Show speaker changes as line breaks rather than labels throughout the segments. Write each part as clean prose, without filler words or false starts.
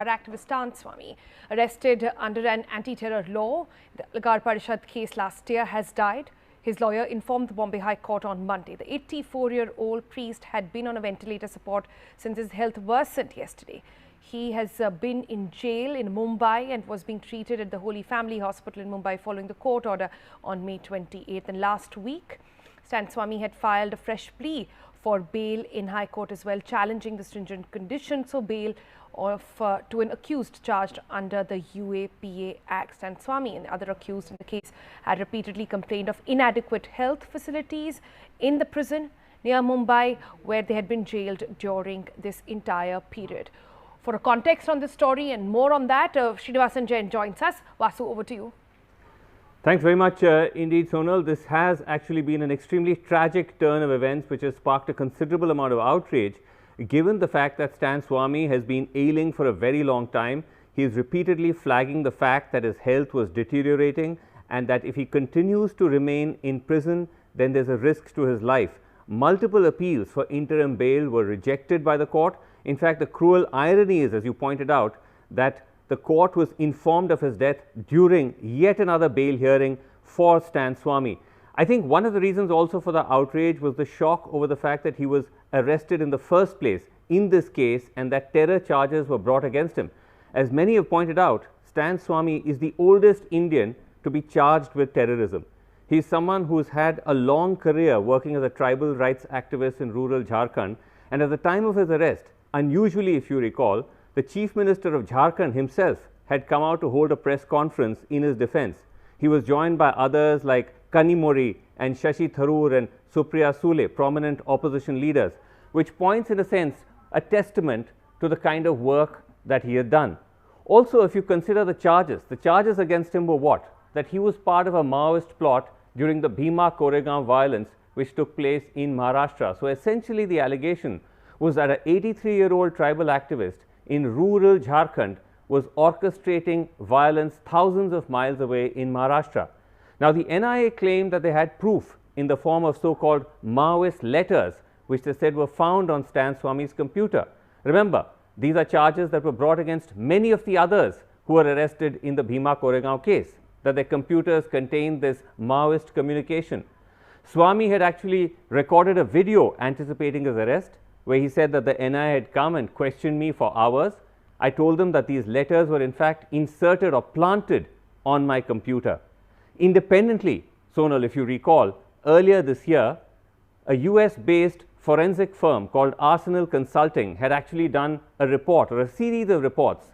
activist Stan Swamy, arrested under an anti-terror law, the Lagar Parishad case last year, has died. His lawyer informed the Bombay High Court on Monday. The 84-year-old priest had been on a ventilator support since his health worsened yesterday. He has been in jail in Mumbai and was being treated at the Holy Family Hospital in Mumbai following the court order on May 28th. And last week, Stan Swamy had filed a fresh plea for bail in High Court as well, challenging the stringent conditions of bail to an accused charged under the UAPA Act. Stan Swamy and other accused in the case had repeatedly complained of inadequate health facilities in the prison near Mumbai, where they had been jailed during this entire period. For a context on this story and more on that, Srinivasan Jain joins us. Vasu, over to you.
Thanks very much indeed, Sonal. This has actually been an extremely tragic turn of events which has sparked a considerable amount of outrage, given the fact that Stan Swamy has been ailing for a very long time. He is repeatedly flagging the fact that his health was deteriorating and that if he continues to remain in prison, then there's a risk to his life. Multiple appeals for interim bail were rejected by the court. In fact, the cruel irony is, as you pointed out, that the court was informed of his death during yet another bail hearing for Stan Swamy. I think one of the reasons also for the outrage was the shock over the fact that he was arrested in the first place in this case and that terror charges were brought against him. As many have pointed out, Stan Swamy is the oldest Indian to be charged with terrorism. He is someone who has had a long career working as a tribal rights activist in rural Jharkhand, and at the time of his arrest, unusually if you recall, the Chief Minister of Jharkhand himself had come out to hold a press conference in his defense. He was joined by others like Kanimori and Shashi Tharoor and Supriya Sule, prominent opposition leaders, which points in a sense a testament to the kind of work that he had done. Also, if you consider the charges against him were what? That he was part of a Maoist plot during the Bhima-Koregaon violence which took place in Maharashtra. So essentially the allegation was that an 83-year-old tribal activist in rural Jharkhand was orchestrating violence thousands of miles away in Maharashtra. Now, the NIA claimed that they had proof in the form of so-called Maoist letters, which they said were found on Stan Swamy's computer. Remember, these are charges that were brought against many of the others who were arrested in the Bhima-Koregaon case, that their computers contained this Maoist communication. Swamy had actually recorded a video anticipating his arrest, where he said that the NIA had come and questioned me for hours. I told them that these letters were in fact inserted or planted on my computer. Independently, Sonal, if you recall, earlier this year, a US-based forensic firm called Arsenal Consulting had actually done a report or a series of reports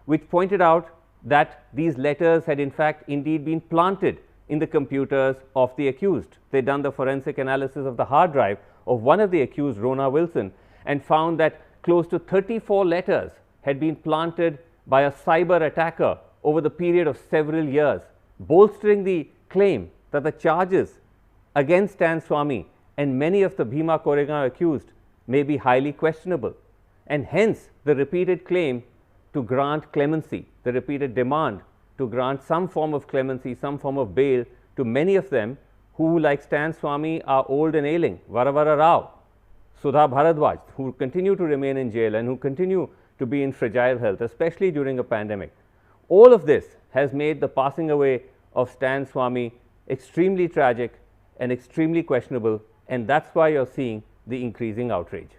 which pointed out that these letters had in fact indeed been planted in the computers of the accused. They'd done the forensic analysis of the hard drive of one of the accused, Rona Wilson, and found that close to 34 letters had been planted by a cyber attacker over the period of several years, bolstering the claim that the charges against Stan Swamy and many of the Bhima-Koregaon accused may be highly questionable, and hence the repeated claim to grant clemency, the repeated demand to grant some form of clemency, some form of bail to many of them who, like Stan Swamy, are old and ailing. Varavara Rao, Sudha Bharadwaj, who continue to remain in jail and who continue to be in fragile health, especially during a pandemic. All of this has made the passing away of Stan Swamy extremely tragic and extremely questionable, and that's why you're seeing the increasing outrage.